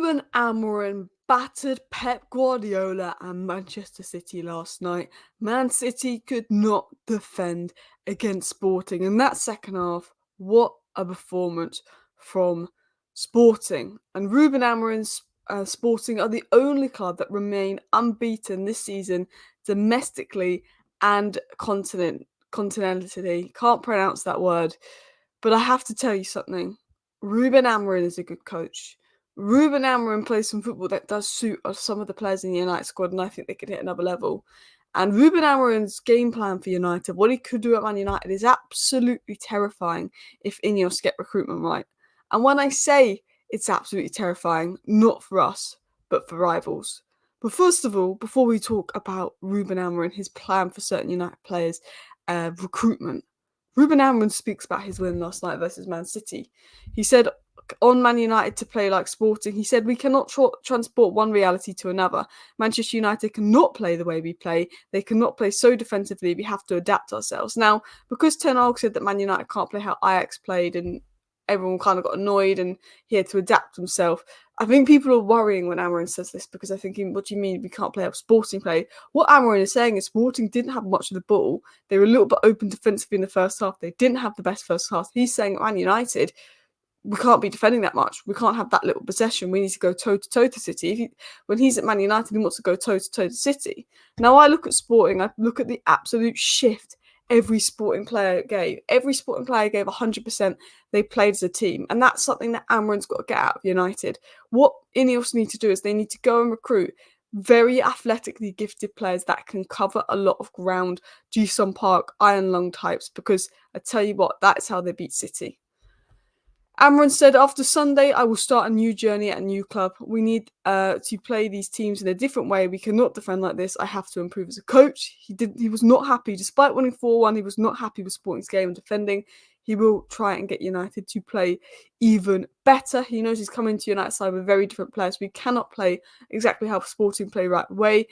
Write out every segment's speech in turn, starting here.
Ruben Amorim battered Pep Guardiola and Manchester City last night. Man City could not defend against Sporting. And that second half, what a performance from Sporting. And Ruben Amorim's Sporting are the only club that remain unbeaten this season domestically and continentally. Can't pronounce that word. But I have to tell you something. Ruben Amorim is a good coach. Ruben Amorim plays some football that does suit some of the players in the United squad, and I think they could hit another level. And Ruben Amorim's game plan for United, what he could do at Man United, is absolutely terrifying if Ineos get recruitment right. And when I say it's absolutely terrifying, not for us, but for rivals. But first of all, before we talk about Ruben Amorim, his plan for certain United players, recruitment, Ruben Amorim speaks about his win last night versus Man City. He said on Man United to play like Sporting, he said we cannot transport one reality to another. Manchester United cannot play the way we play. They cannot play so defensively. We have to adapt ourselves. Now, because Ten Hag said that Man United can't play how Ajax played and everyone kind of got annoyed and he had to adapt himself, I think people are worrying when Amorim says this because they're thinking, what do you mean we can't play how Sporting play? What Amorim is saying is Sporting didn't have much of the ball. They were a little bit open defensively in the first half. They didn't have the best first half. He's saying at Man United, we can't be defending that much. We can't have that little possession. We need to go toe-to-toe to City. When he's at Man United, he wants to go toe-to-toe to City. Now, I look at Sporting. I look at the absolute shift every Sporting player gave. Every Sporting player gave 100%. They played as a team. And that's something that Amorim's got to get out of United. What Ineos need to do is they need to go and recruit very athletically gifted players that can cover a lot of ground, Ji-sung Park, iron lung types, because I tell you what, that's how they beat City. Amorim said, after Sunday, I will start a new journey at a new club. We need to play these teams in a different way. We cannot defend like this. I have to improve as a coach. He was not happy. Despite winning 4-1, he was not happy with Sporting's game and defending. He will try and get United to play even better. He knows he's coming to United side with very different players. We cannot play exactly how Sporting play right away.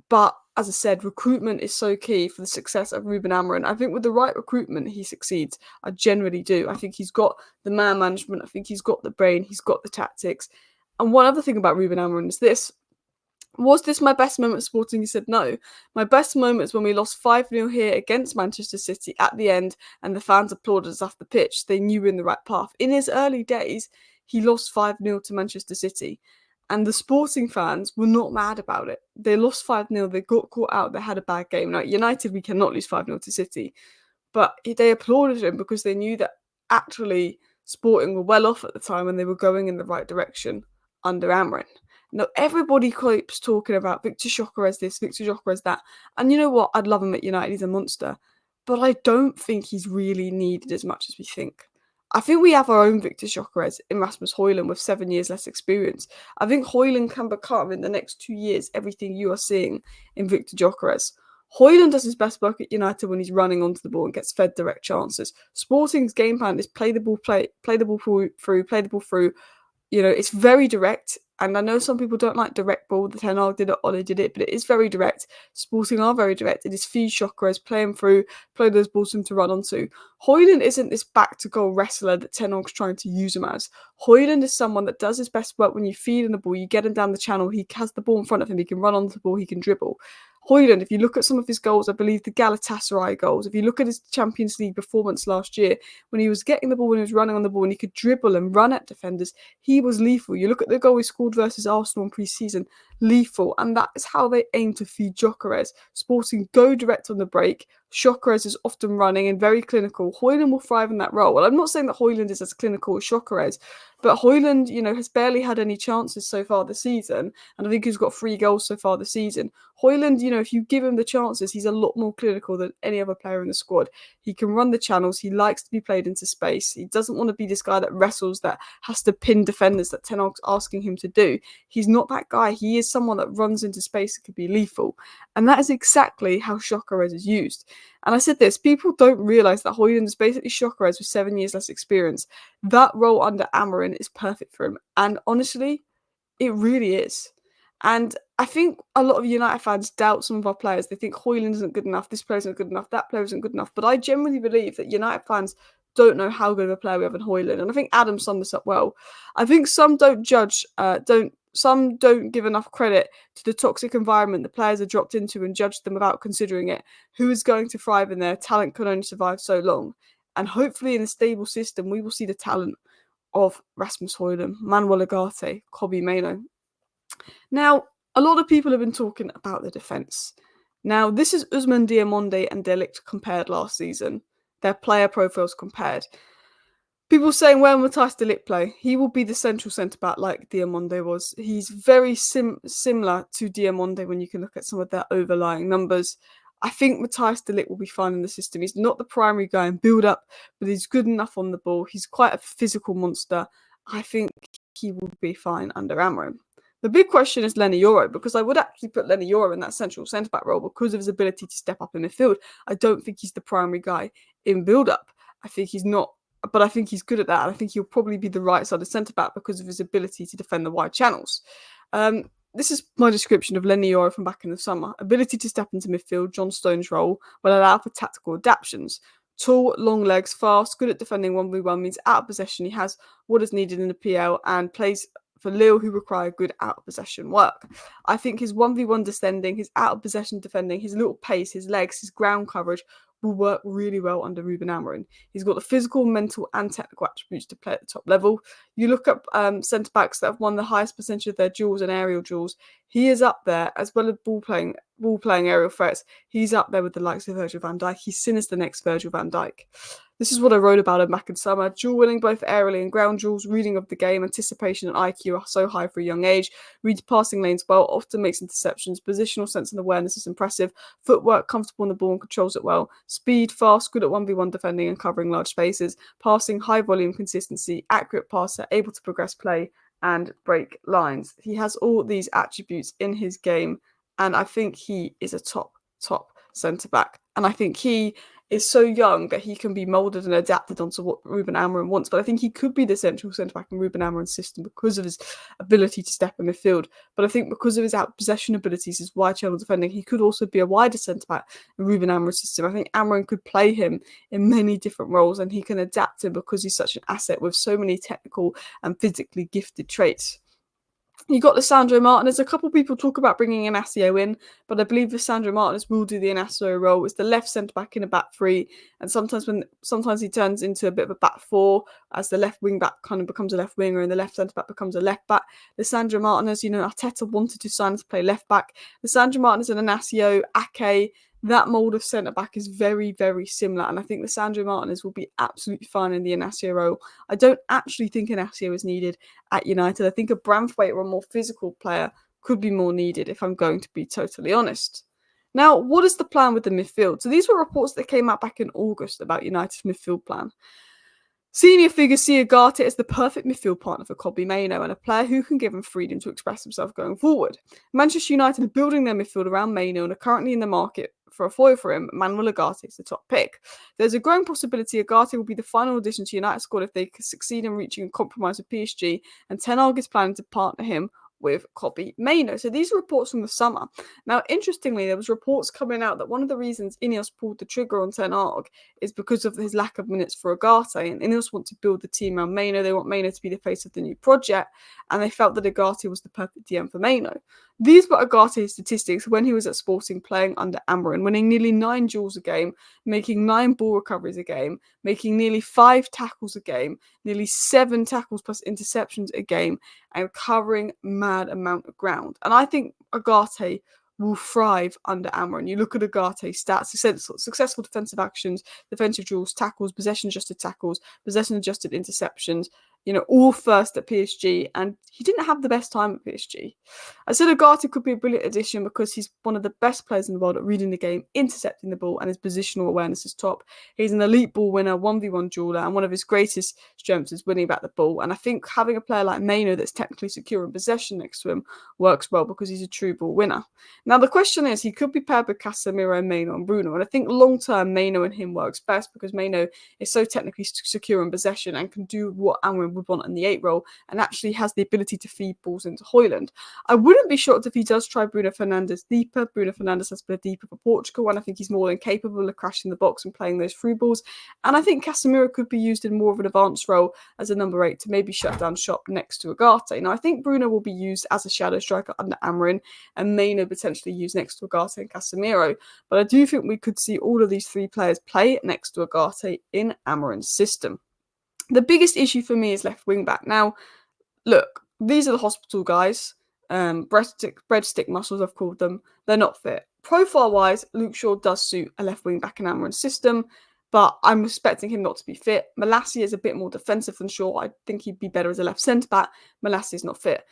But as I said, recruitment is so key for the success of Ruben Amorim. I think with the right recruitment, he succeeds. I generally do. I think he's got the man management. I think he's got the brain. He's got the tactics. And one other thing about Ruben Amorim is this. Was this my best moment at Sporting? He said no. My best moment is when we lost 5-0 here against Manchester City at the end and the fans applauded us off the pitch. They knew we were in the right path. In his early days, he lost 5-0 to Manchester City. And the Sporting fans were not mad about it. They lost 5-0. They got caught out. They had a bad game. Now, United, we cannot lose 5-0 to City. But they applauded him because they knew that actually Sporting were well off at the time and they were going in the right direction under Amorim. Now, everybody keeps talking about Victor Gyokeres this, Victor Gyokeres that. And you know what? I'd love him at United. He's a monster. But I don't think he's really needed as much as we think. I think we have our own Victor Gyokeres in Rasmus Hojlund with 7 years less experience. I think Hojlund can become, in the next 2 years, everything you are seeing in Victor Gyokeres. Hojlund does his best work at United when he's running onto the ball and gets fed direct chances. Sporting's game plan is play the ball through. You know, it's very direct, and I know some people don't like direct ball. The Ten Hag did it, Ole did it, but it is very direct. Sporting are very direct. It is feed Gyokeres, play him through, play those balls for him to run onto. Hojlund isn't this back-to-goal wrestler that Ten Hag's trying to use him as. Hojlund is someone that does his best work when you feed him the ball, you get him down the channel, he has the ball in front of him, he can run onto the ball, he can dribble. Hojlund, if you look at some of his goals, I believe the Galatasaray goals, if you look at his Champions League performance last year, when he was getting the ball, when he was running on the ball, and he could dribble and run at defenders, he was lethal. You look at the goal he scored versus Arsenal in pre-season, lethal, and that is how they aim to feed Gyokeres. Sporting go direct on the break. Gyokeres is often running and very clinical. Hojlund will thrive in that role. Well, I'm not saying that Hojlund is as clinical as Gyokeres, but Hojlund, has barely had any chances so far this season, and I think he's got 3 goals so far this season. Hojlund, if you give him the chances, he's a lot more clinical than any other player in the squad. He can run the channels. He likes to be played into space. He doesn't want to be this guy that wrestles, that has to pin defenders that Ten Hag's asking him to do. He's not that guy. He is someone that runs into space and can be lethal. And that is exactly how Gyokeres is used. And I said this, people don't realise that Hojlund is basically Gyokeres with 7 years less experience. That role under Amorim is perfect for him. And honestly, it really is. And I think a lot of United fans doubt some of our players. They think Hojlund isn't good enough, this player isn't good enough, that player isn't good enough. But I genuinely believe that United fans don't know how good of a player we have in Hojlund. And I think Adam summed this up well. I think some don't give enough credit to the toxic environment the players are dropped into and judge them without considering it. Who is going to thrive in there? Talent can only survive so long. And hopefully in a stable system, we will see the talent of Rasmus Hojlund, Manuel Ugarte, CB and Mainoo. Now, a lot of people have been talking about the defence. Now, this is Ousmane Diomande and De Ligt compared last season. Their player profiles compared. People saying, where will Matthijs De Ligt play? He will be the central centre-back like Diomande was. He's very similar to Diomande when you can look at some of their overlying numbers. I think Matthijs De Ligt will be fine in the system. He's not the primary guy in build-up, but he's good enough on the ball. He's quite a physical monster. I think he will be fine under Amorim. The big question is Leny Yoro, because I would actually put Leny Yoro in that central centre-back role because of his ability to step up in midfield. I don't think he's the primary guy in build-up. I think he's not, but I think he's good at that. And I think he'll probably be the right-sided centre-back because of his ability to defend the wide channels. This is my description of Leny Yoro from back in the summer. Ability to step into midfield, John Stones' role, will allow for tactical adaptations. Tall, long legs, fast, good at defending 1v1, means out of possession he has what is needed in the PL and plays for Lille who require good out of possession work. I think his 1v1 descending, his out of possession defending, his little pace, his legs, his ground coverage will work really well under Ruben Amorim. He's got the physical, mental and technical attributes to play at the top level. You look up centre-backs that have won the highest percentage of their duels and aerial duels. He is up there, as well as ball playing aerial threats. He's up there with the likes of Virgil van Dijk. He's seen as the next Virgil van Dijk. This is what I wrote about him back in summer. Duel winning both aerially and ground duels, reading of the game, anticipation and IQ are so high for a young age. Reads passing lanes well, often makes interceptions. Positional sense and awareness is impressive. Footwork, comfortable on the ball and controls it well. Speed, fast, good at 1v1 defending and covering large spaces. Passing, high volume, consistency, accurate passer, able to progress play and break lines. He has all these attributes in his game, and I think he is a top centre-back. And I think he is so young that he can be moulded and adapted onto what Ruben Amorim wants. But I think he could be the central centre-back in Ruben Amorim's system because of his ability to step in midfield. But I think because of his out-possession abilities, his wide channel defending, he could also be a wider centre-back in Ruben Amorim's system. I think Amorim could play him in many different roles and he can adapt him because he's such an asset with so many technical and physically gifted traits. You got Lisandro Martinez. A couple of people talk about bringing Inacio in, but I believe Lisandro Martinez will do the Inacio role. It's the left centre back in a back three, and sometimes he turns into a bit of a back four as the left wing back kind of becomes a left winger and the left centre back becomes a left back. Lisandro Martinez, Arteta wanted to sign him to play left back. Lisandro Martinez and Inacio, Ake. That mould of centre-back is very, very similar. And I think Lisandro Martinez will be absolutely fine in the Inacio role. I don't actually think Inacio is needed at United. I think a Branthwaite or a more physical player could be more needed, if I'm going to be totally honest. Now, what is the plan with the midfield? So these were reports that came out back in August about United's midfield plan. Senior figures see Ugarte as the perfect midfield partner for CB and Mainoo and a player who can give him freedom to express himself going forward. Manchester United are building their midfield around Mainoo and are currently in the market for a foil for him. Manuel Ugarte is the top pick. There's a growing possibility Ugarte will be the final addition to United's squad if they succeed in reaching a compromise with PSG, and Ten Hag is planning to partner him with CB and Mainoo. So these are reports from the summer. Now, interestingly, there was reports coming out that one of the reasons Ineos pulled the trigger on Ten Hag is because of his lack of minutes for Ugarte, and Ineos want to build the team around Mainoo. They want Mainoo to be the face of the new project, and they felt that Ugarte was the perfect DM for Mainoo. These were Ugarte's statistics when he was at Sporting playing under Amorim, winning nearly 9 duels a game, making 9 ball recoveries a game, making nearly 5 tackles a game, nearly 7 tackles plus interceptions a game, and covering mad amount of ground. And I think Ugarte will thrive under Amorim. You look at Ugarte's stats: successful defensive actions, defensive duels, tackles, possession-adjusted tackles, possession-adjusted interceptions, all first at PSG, and he didn't have the best time at PSG. I said Ugarte could be a brilliant addition because he's one of the best players in the world at reading the game, intercepting the ball, and his positional awareness is top. He's an elite ball winner, 1v1 dueler, and one of his greatest strengths is winning back the ball. And I think having a player like Mainoo that's technically secure in possession next to him works well because he's a true ball winner. Now, the question is, he could be paired with Casemiro, Mainoo, and Bruno, and I think long-term Mainoo and him works best because Mainoo is so technically secure in possession and can do what Amorim would want in the 8 role, and actually has the ability to feed balls into Hojlund. I wouldn't be shocked if he does try Bruno Fernandes deeper. Bruno Fernandes has been deeper for Portugal, and I think he's more than capable of crashing the box and playing those through balls. And I think Casemiro could be used in more of an advanced role as a number 8 to maybe shut down shop next to Ugarte. Now, I think Bruno will be used as a shadow striker under Amorim, and Mainoo potentially used next to Ugarte and Casemiro. But I do think we could see all of these 3 players play next to Ugarte in Amorim's system. The biggest issue for me is left wing back. Now, look, these are the hospital guys. Breadstick muscles, I've called them. They're not fit. Profile-wise, Luke Shaw does suit a left wing back in Amorim's system, but I'm expecting him not to be fit. Malacia is a bit more defensive than Shaw. I think he'd be better as a left centre-back. Malacia is not fit.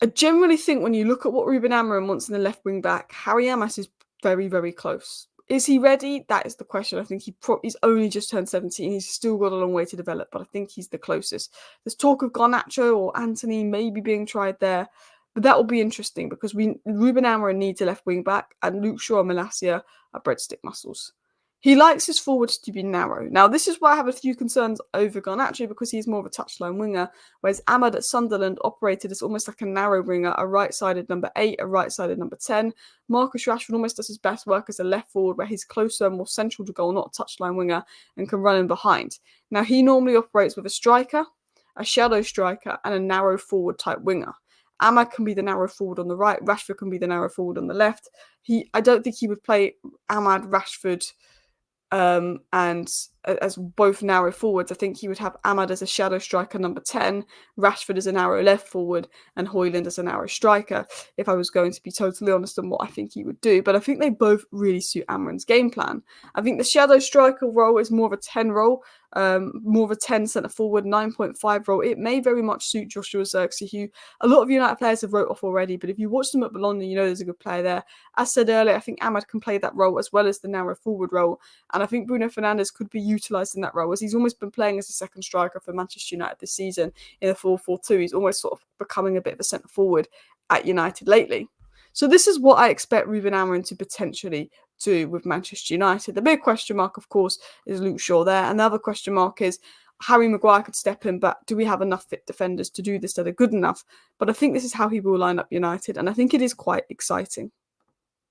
I generally think when you look at what Ruben Amorim wants in the left wing back, Harry Amas is very, very close. Is he ready? That is the question. I think he's only just turned 17. He's still got a long way to develop, but I think he's the closest. There's talk of Garnacho or Anthony maybe being tried there, but that will be interesting because Ruben Amorim needs a left wing back, and Luke Shaw and Malacia are breadstick muscles. He likes his forwards to be narrow. Now, this is why I have a few concerns over Garnacho, because he's more of a touchline winger, whereas Ahmad at Sunderland operated as almost like a narrow winger, a right-sided number 8, a right-sided number 10. Marcus Rashford almost does his best work as a left forward, where he's closer, more central to goal, not a touchline winger, and can run in behind. Now, he normally operates with a striker, a shadow striker, and a narrow forward type winger. Ahmad can be the narrow forward on the right, Rashford can be the narrow forward on the left. I don't think he would play Ahmad, Rashford, and as both narrow forwards. I think he would have Ahmad as a shadow striker number 10, Rashford as a narrow left forward, and Hojlund as a narrow striker, if I was going to be totally honest on what I think he would do. But I think they both really suit Amorim's game plan. I think the shadow striker role is more of a 10 role, more of a 10 centre forward, 9.5 role. It may very much suit Joshua Zirkzee, who a lot of United players have wrote off already, but if you watch them at Bologna, you know there's a good player there. As said earlier, I think Ahmad can play that role as well as the narrow forward role, and I think Bruno Fernandes could be utilised in that role, as he's almost been playing as a second striker for Manchester United this season in a 4-4-2. He's almost sort of becoming a bit of a centre forward at United lately. So this is what I expect Ruben Amorim to potentially do with Manchester United. The big question mark, of course, is Luke Shaw there. And the other question mark is Harry Maguire could step in, but do we have enough fit defenders to do this that are good enough? But I think this is how he will line up United, and I think it is quite exciting.